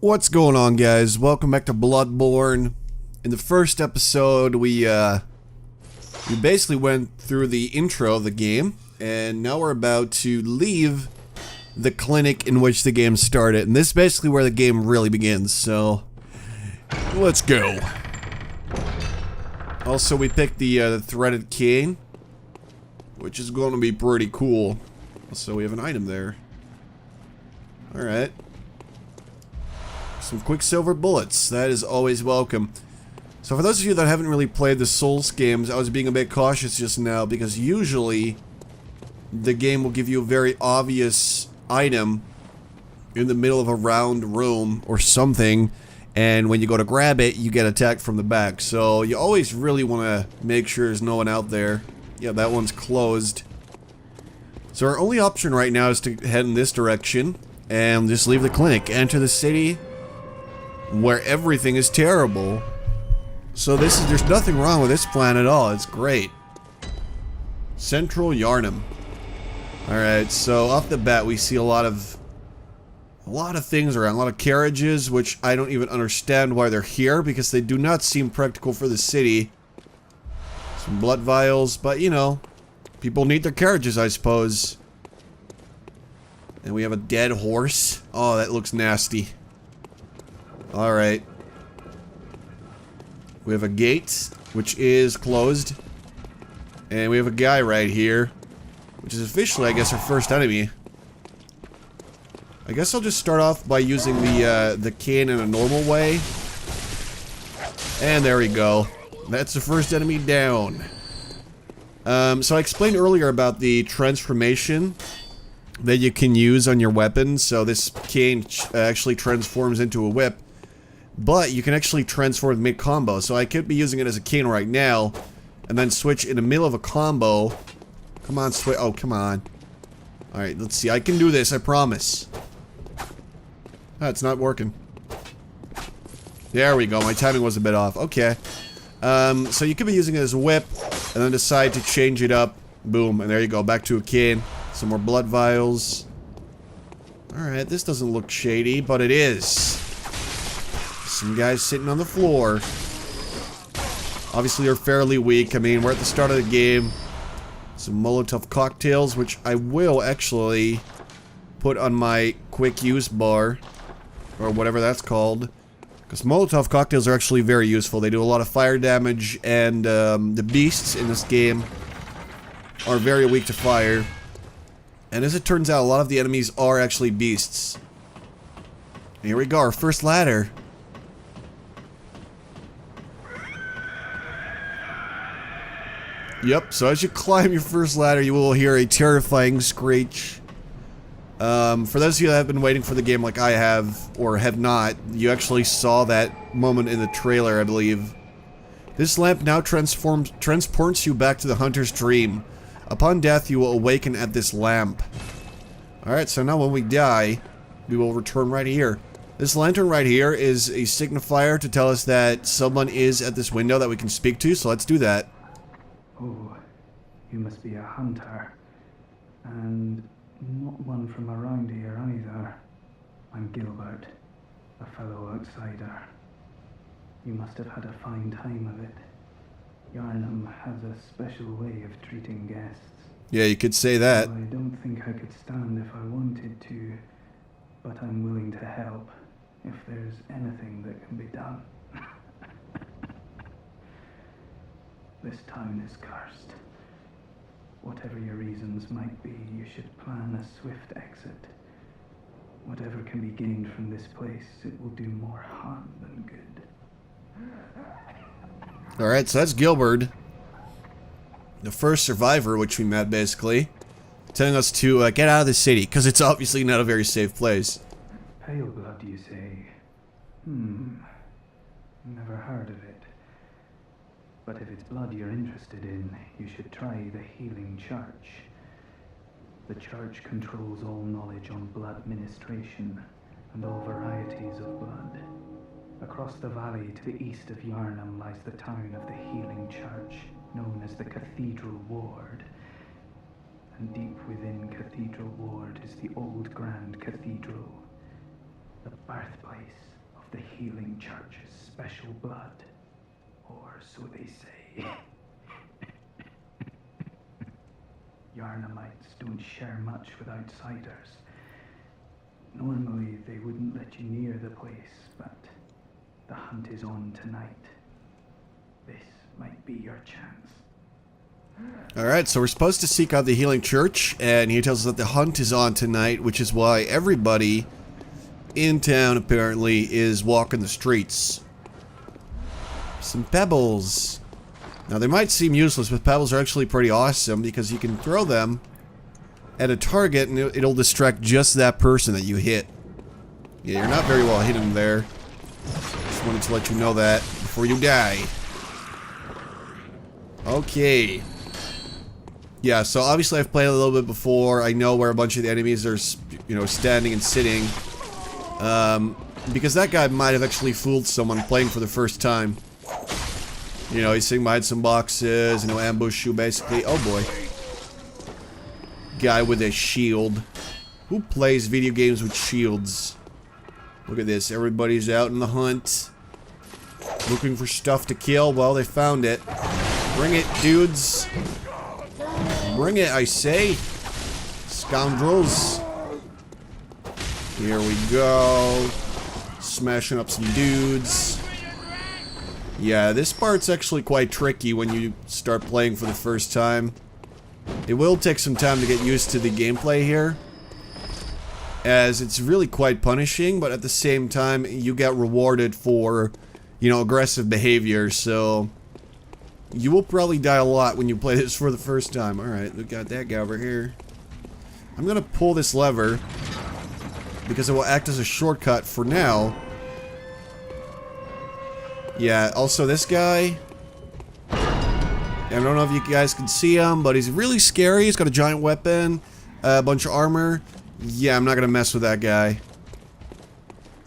What's going on, guys? Welcome back to Bloodborne. In the first episode, we basically went through the intro of the game, and now we're about to leave the clinic in which the game started, and this is basically where the game really begins, so let's go. Also, we picked the threaded cane, which is going to be pretty cool. Also, we have an item there. Alright. Some quicksilver bullets. That is always welcome. So for those of you that haven't really played the Souls games, I was being a bit cautious just now because usually the game will give you a very obvious item in the middle of a round room or something, and when you go to grab it, you get attacked from the back. So you always really want to make sure there's no one out there. Yeah, that one's closed. So our only option right now is to head in this direction and just leave the clinic, enter the city where everything is terrible. So there's nothing wrong with this plan at all. It's great. Central Yharnam. Alright, so off the bat we see a lot of things around, a lot of carriages, which I don't even understand why they're here because they do not seem practical for the city. Some blood vials, but you know, people need their carriages, I suppose. And we have a dead horse. Oh, that looks nasty. Alright. We have a gate, which is closed. And we have a guy right here, which is officially, I guess, our first enemy. I guess I'll just start off by using the cane in a normal way. And there we go. That's the first enemy down. So I explained earlier about the transformation that you can use on your weapon. So this cane actually transforms into a whip. But you can actually transform mid-combo, so I could be using it as a cane right now, and then switch in the middle of a combo. Come on, switch. Oh, come on. Alright, let's see. I can do this, I promise. Ah, it's not working. There we go. My timing was a bit off. Okay. So you could be using it as a whip, and then decide to change it up. Boom, and there you go. Back to a cane. Some more blood vials. Alright, this doesn't look shady, but it is. Some guys sitting on the floor. Obviously, they're fairly weak. I mean, we're at the start of the game. Some Molotov cocktails, which I will actually put on my quick use bar, or whatever that's called. Because Molotov cocktails are actually very useful. They do a lot of fire damage, and the beasts in this game are very weak to fire. And as it turns out, a lot of the enemies are actually beasts. Here we go, our first ladder. Yep, so as you climb your first ladder, you will hear a terrifying screech. For those of you that have been waiting for the game like I have, or have not, you actually saw that moment in the trailer, I believe. This lamp now transports you back to the hunter's dream. Upon death, you will awaken at this lamp. Alright, so now when we die, we will return right here. This lantern right here is a signifier to tell us that someone is at this window that we can speak to, so let's do that. Oh, you must be a hunter, and not one from around here either. I'm Gilbert, a fellow outsider. You must have had a fine time of it. Yharnam has a special way of treating guests. Yeah, you could say that. Well, I don't think I could stand if I wanted to, but I'm willing to help if there's anything that can be done. This town is cursed. Whatever your reasons might be, you should plan a swift exit. Whatever can be gained from this place, it will do more harm than good. Alright, so that's Gilbert, the first survivor, which we met, basically, telling us to get out of the city, because it's obviously not a very safe place. Pale blood, you say? Never heard of it. But if it's blood you're interested in, you should try the Healing Church. The church controls all knowledge on blood ministration and all varieties of blood. Across the valley to the east of Yharnam lies the town of the Healing Church, known as the Cathedral Ward. And deep within Cathedral Ward is the old Grand Cathedral, the birthplace healing church's special blood. Or so they say. Yharnamites don't share much with outsiders. Normally, they wouldn't let you near the place, but the hunt is on tonight. This might be your chance. Alright, so we're supposed to seek out the healing church, and he tells us that the hunt is on tonight, which is why everybody in town, apparently, is walking the streets. Some pebbles. Now, they might seem useless, but pebbles are actually pretty awesome, because you can throw them at a target, and it'll distract just that person that you hit. Yeah, you're not very well hidden there. Just wanted to let you know that before you die. Okay. Yeah, so obviously I've played a little bit before. I know where a bunch of the enemies are, you know, standing and sitting. Because that guy might have actually fooled someone playing for the first time. You know, he's sitting behind some boxes, and he'll ambush you basically. Oh boy. Guy with a shield. Who plays video games with shields? Look at this. Everybody's out in the hunt. Looking for stuff to kill. Well, they found it. Bring it, dudes. Bring it, I say. Scoundrels. Here we go. Smashing up some dudes. Yeah, this part's actually quite tricky when you start playing for the first time. It will take some time to get used to the gameplay here, as it's really quite punishing, but at the same time, you get rewarded for, you know, aggressive behavior, so you will probably die a lot when you play this for the first time. Alright, we got that guy over here. I'm gonna pull this lever, because it will act as a shortcut for now. Yeah, also this guy, I don't know if you guys can see him, but he's really scary. He's got a giant weapon, a bunch of armor. Yeah, I'm not gonna mess with that guy.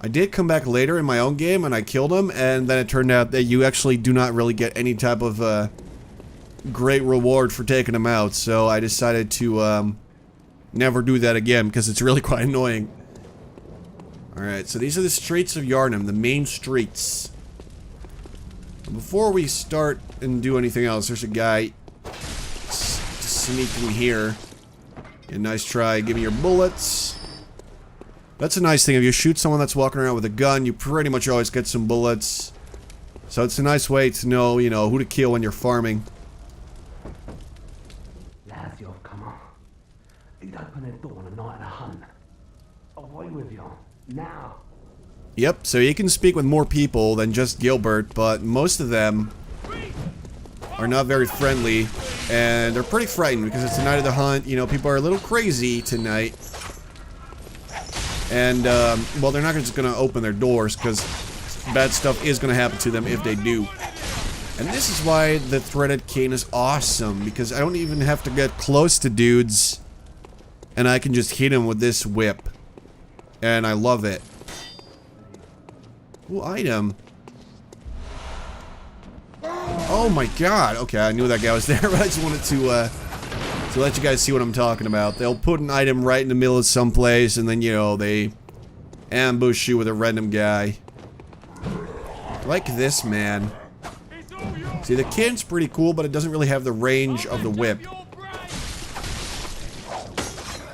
I did come back later in my own game and I killed him, and then it turned out that you actually do not really get any type of great reward for taking him out, so I decided to never do that again because it's really quite annoying. Alright, so these are the streets of Yharnam, the main streets. Before we start and do anything else, there's a guy sneaking here. Yeah, nice try. Give me your bullets. That's a nice thing. If you shoot someone that's walking around with a gun, you pretty much always get some bullets. So it's a nice way to know, you know, who to kill when you're farming. Lads, you've come on. You'd open the door on a night of a hunt. Away with you. Now. Yep, so you can speak with more people than just Gilbert, but most of them are not very friendly, and they're pretty frightened because it's the night of the hunt. You know, people are a little crazy tonight. And, well, they're not just gonna open their doors because bad stuff is gonna happen to them if they do. And this is why the threaded cane is awesome, because I don't even have to get close to dudes, and I can just hit them with this whip. And I love it. Ooh, item. Oh my god. Okay, I knew that guy was there, but I just wanted to let you guys see what I'm talking about. They'll put an item right in the middle of someplace, and then, you know, they ambush you with a random guy. Like this, man. See, the can's pretty cool, but it doesn't really have the range of the whip.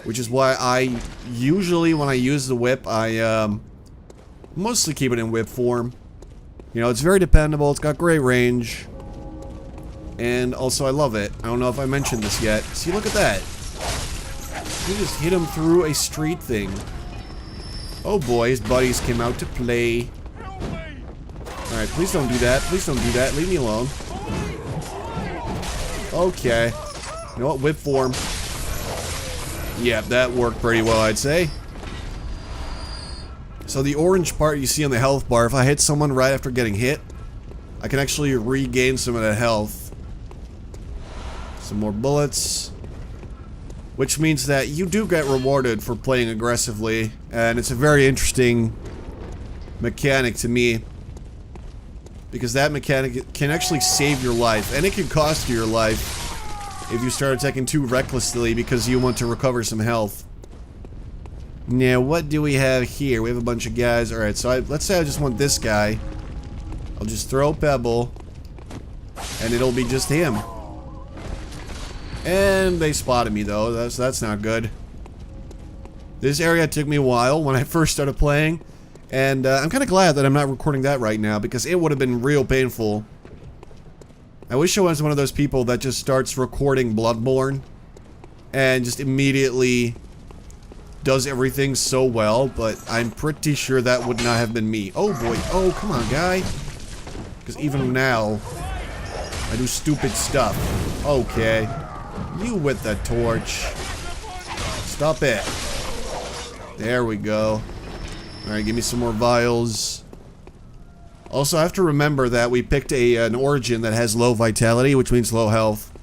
Which is why I usually, when I use the whip, I, mostly keep it in whip form. You know, it's very dependable, it's got great range. And also I love it. I don't know if I mentioned this yet. See, look at that. You just hit him through a street thing. Oh boy, his buddies came out to play. Alright, please don't do that. Please don't do that. Leave me alone. Okay. You know what? Whip form. Yeah, that worked pretty well, I'd say. So the orange part you see on the health bar, if I hit someone right after getting hit, I can actually regain some of that health. Some more bullets. Which means that you do get rewarded for playing aggressively, and it's a very interesting mechanic to me. Because that mechanic can actually save your life, and it can cost you your life if you start attacking too recklessly because you want to recover some health. Now, what do we have here? We have a bunch of guys. Alright, so let's say I just want this guy. I'll just throw a pebble, and it'll be just him. And they spotted me, though. That's not good. This area took me a while when I first started playing, and I'm kind of glad that I'm not recording that right now, because it would have been real painful. I wish I was one of those people that just starts recording Bloodborne and just immediately does everything so well, but I'm pretty sure that would not have been me. Oh boy, oh come on guy. Because even now, I do stupid stuff. Okay. You with the torch. Stop it. There we go. Alright, give me some more vials. Also, I have to remember that we picked an origin that has low vitality, which means low health.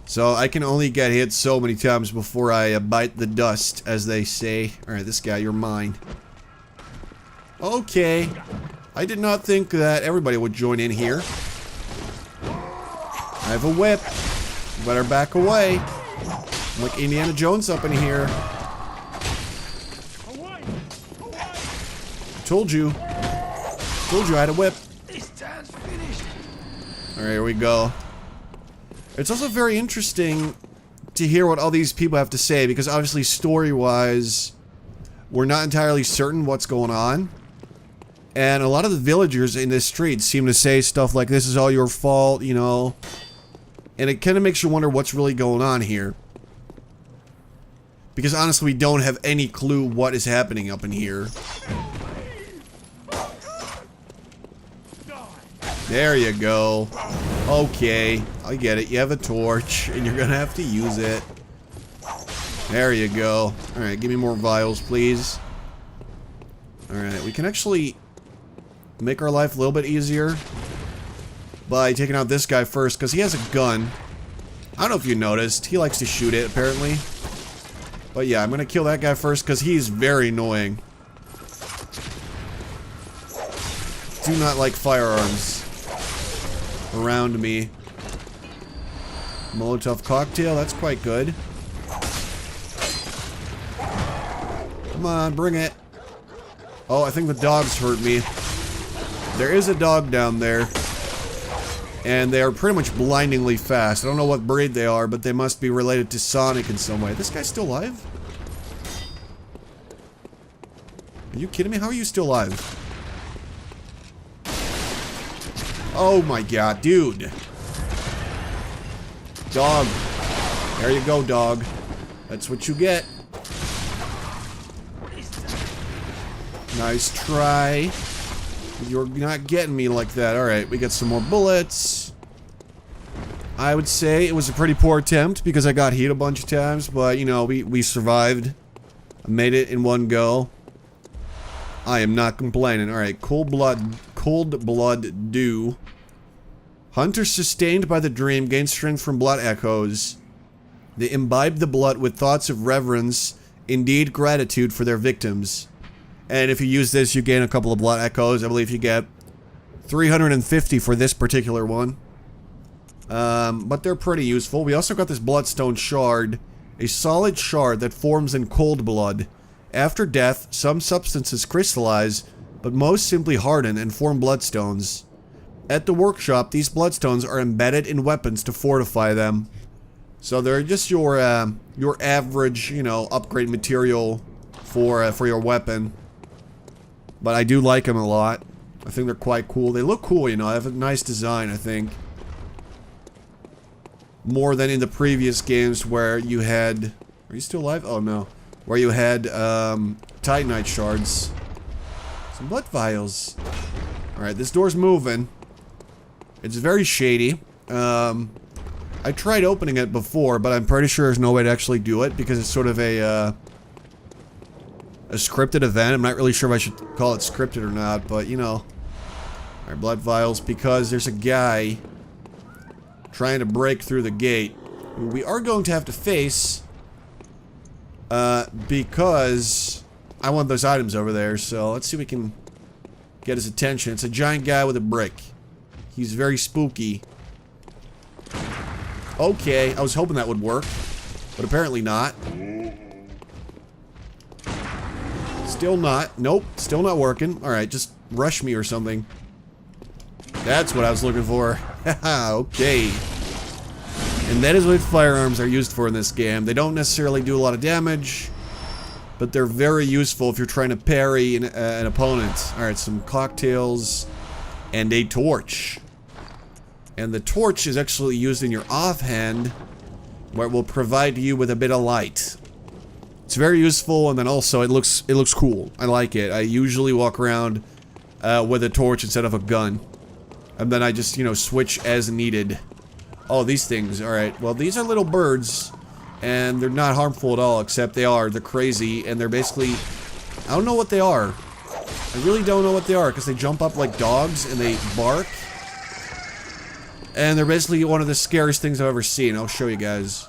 So I can only get hit so many times before I bite the dust, as they say. Alright, this guy, you're mine. Okay. I did not think that everybody would join in here. I have a whip. Better back away. I'm like Indiana Jones up in here. Told you. Told you I had a whip. Alright, here we go. It's also very interesting to hear what all these people have to say, because obviously story-wise, we're not entirely certain what's going on. And a lot of the villagers in this street seem to say stuff like, this is all your fault, you know. And it kind of makes you wonder what's really going on here. Because honestly, we don't have any clue what is happening up in here. There you go. Okay, I get it. You have a torch, and you're gonna have to use it. There you go. Alright, give me more vials, please. Alright, we can actually make our life a little bit easier by taking out this guy first, because he has a gun. I don't know if you noticed. He likes to shoot it, apparently. But yeah, I'm gonna kill that guy first, because he's very annoying. Do not like firearms around me. Molotov cocktail, that's quite good. Come on, bring it. Oh, I think the dogs hurt me. There is a dog down there. And they are pretty much blindingly fast. I don't know what breed they are, but they must be related to Sonic in some way. This guy's still alive? Are you kidding me? How are you still alive? Oh my god, dude. Dog. There you go, dog. That's what you get. Nice try. You're not getting me like that. Alright, we got some more bullets. I would say it was a pretty poor attempt because I got hit a bunch of times, but you know, we survived. I made it in one go. I am not complaining. Alright, cold blood dew. Hunter sustained by the dream gain strength from blood echoes. They imbibe the blood with thoughts of reverence, indeed gratitude for their victims. And if you use this, you gain a couple of blood echoes. I believe you get 350 for this particular one. But they're pretty useful. We also got this bloodstone shard. A solid shard that forms in cold blood. After death, some substances crystallize, but most simply harden and form bloodstones. At the workshop, these bloodstones are embedded in weapons to fortify them. So they're just your average, you know, upgrade material for your weapon. But I do like them a lot. I think they're quite cool. They look cool, you know. They have a nice design, I think. More than in the previous games where you had... Are you still alive? Oh, no. Where you had, Titanite shards. Some blood vials. Alright, this door's moving. It's very shady. I tried opening it before, but I'm pretty sure there's no way to actually do it because it's sort of a scripted event. I'm not really sure if I should call it scripted or not, but you know. Alright, blood vials, because there's a guy trying to break through the gate. We are going to have to face, because I want those items over there, so let's see if we can get his attention. It's a giant guy with a brick. He's very spooky. Okay, I was hoping that would work, but apparently not. Still not. Nope. Still not working. Alright, just rush me or something. That's what I was looking for. Haha, okay. And that is what firearms are used for in this game. They don't necessarily do a lot of damage, but they're very useful if you're trying to parry an opponent. Alright, some cocktails and a torch. And the torch is actually used in your offhand, where it will provide you with a bit of light. It's very useful, and then also it looks cool. I like it. I usually walk around with a torch instead of a gun. And then I just, you know, switch as needed. Oh, these things. Alright, well, these are little birds, and they're not harmful at all, except they are. They're crazy, and they're basically... I don't know what they are. I really don't know what they are, because they jump up like dogs, and they bark. And they're basically one of the scariest things I've ever seen. I'll show you guys.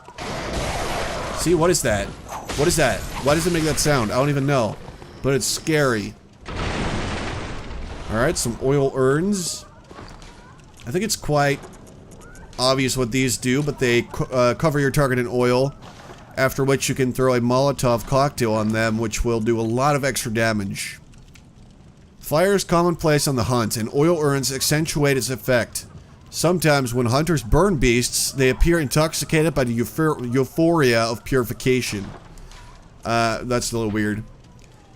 See, what is that? What is that? Why does it make that sound? I don't even know. But it's scary. Alright, some oil urns. I think it's quite obvious what these do, but they cover your target in oil, after which you can throw a Molotov cocktail on them, which will do a lot of extra damage. Fire is commonplace on the hunt, and oil urns accentuate its effect. Sometimes when hunters burn beasts, they appear intoxicated by the euphoria of purification. That's a little weird.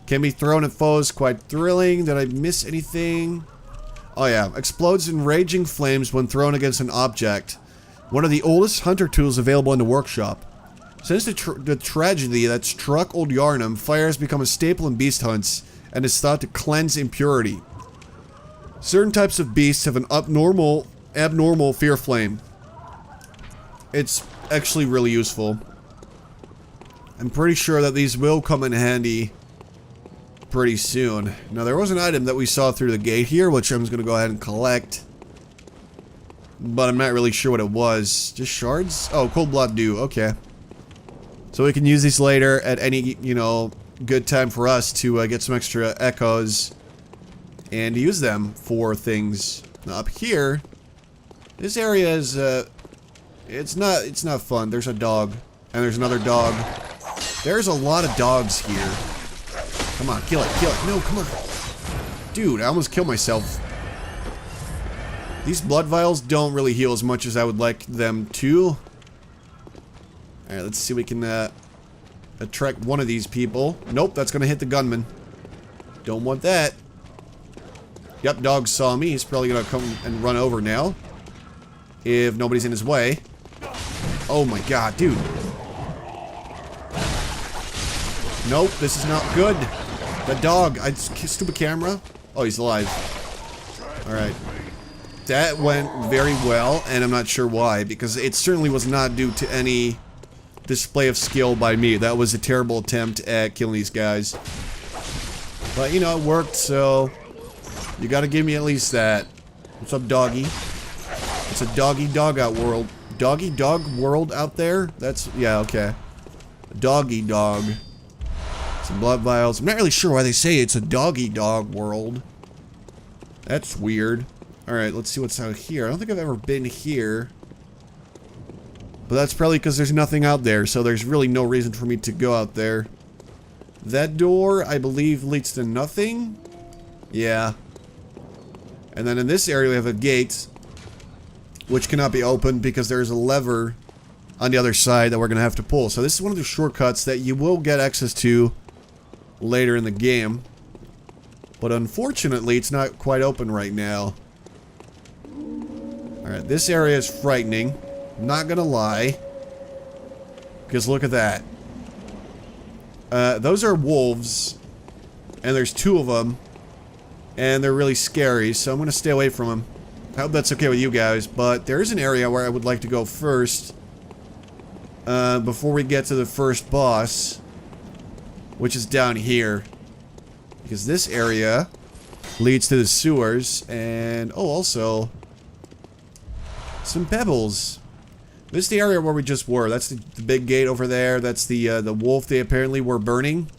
Can be thrown at foes, quite thrilling. Did I miss anything? Oh yeah, explodes in raging flames when thrown against an object. One of the oldest hunter tools available in the workshop. Since the tragedy that struck old Yharnam, fire has become a staple in beast hunts and is thought to cleanse impurity. Certain types of beasts have an abnormal fear flame. It's actually really useful. I'm pretty sure that these will come in handy pretty soon. Now, there was an item that we saw through the gate here, which I'm just going to go ahead and collect. But I'm not really sure what it was. Just shards? Oh, cold blood dew. Okay. So we can use these later at any, you know, good time for us to get some extra echoes and use them for things. Now, up here, this area is, it's not fun. There's a dog, and there's another dog. There's a lot of dogs here. Come on, kill it, kill it. No, come on. Dude, I almost killed myself. These blood vials don't really heal as much as I would like them to. Alright, let's see if we can attract one of these people. Nope, that's gonna hit the gunman. Don't want that. Yep, dog saw me. He's probably gonna come and run over now, if nobody's in his way. Oh my god, dude. Nope, this is not good. The dog. Stupid camera. Oh, he's alive. Alright. That went very well, and I'm not sure why, because it certainly was not due to any display of skill by me. That was a terrible attempt at killing these guys. But, you know, it worked, so you gotta give me at least that. What's up, doggy? It's a doggy dog out world. Doggy dog world out there? That's, yeah, okay. Doggy dog. Some blood vials. I'm not really sure why they say it's a doggy dog world. That's weird. Alright, let's see what's out here. I don't think I've ever been here. But that's probably because there's nothing out there, so there's really no reason for me to go out there. That door, I believe, leads to nothing? Yeah. And then in this area we have a gate, which cannot be opened because there's a lever on the other side that we're going to have to pull. So this is one of the shortcuts that you will get access to later in the game. But unfortunately, it's not quite open right now. Alright, this area is frightening. I'm not gonna lie. Because look at that. Those are wolves. And there's two of them. And they're really scary, so I'm gonna stay away from them. I hope that's okay with you guys, but there is an area where I would like to go first. Before we get to the first boss. Which is down here. Because this area leads to the sewers, and, oh, also some pebbles. This is the area where we just were. That's the big gate over there. That's the wolf they apparently were burning.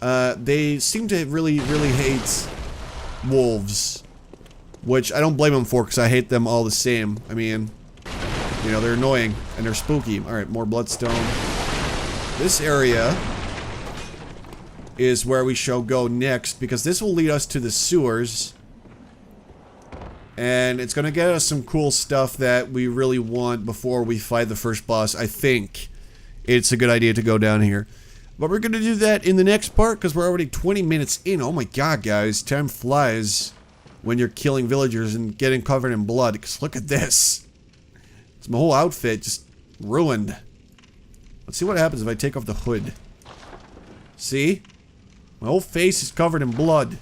They seem to really hate wolves, which I don't blame them for, because I hate them all the same. I mean, you know, they're annoying and they're spooky. Alright, more bloodstone. This area is where we shall go next, because this will lead us to the sewers. And it's going to get us some cool stuff that we really want before we fight the first boss. I think it's a good idea to go down here. But we're going to do that in the next part, because we're already 20 minutes in. Oh my god, guys. Time flies when you're killing villagers and getting covered in blood. Because look at this. It's my whole outfit just ruined. Let's see what happens if I take off the hood. See? My whole face is covered in blood.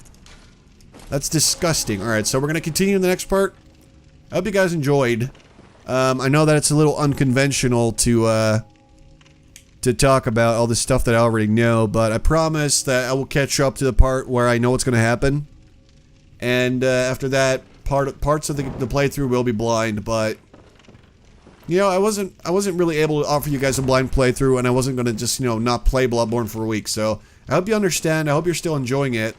That's disgusting. Alright, so we're going to continue in the next part. I hope you guys enjoyed. I know that it's a little unconventional to talk about all the stuff that I already know, but I promise that I will catch up to the part where I know what's going to happen. And after that, parts of the playthrough will be blind, but you know, I wasn't really able to offer you guys a blind playthrough, and I wasn't going to just, you know, not play Bloodborne for a week. So I hope you understand. I hope you're still enjoying it.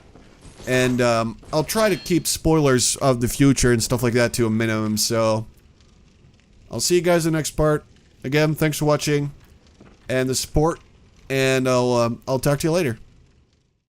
And I'll try to keep spoilers of the future and stuff like that to a minimum, so I'll see you guys in the next part. Again, thanks for watching and the support, and I'll talk to you later.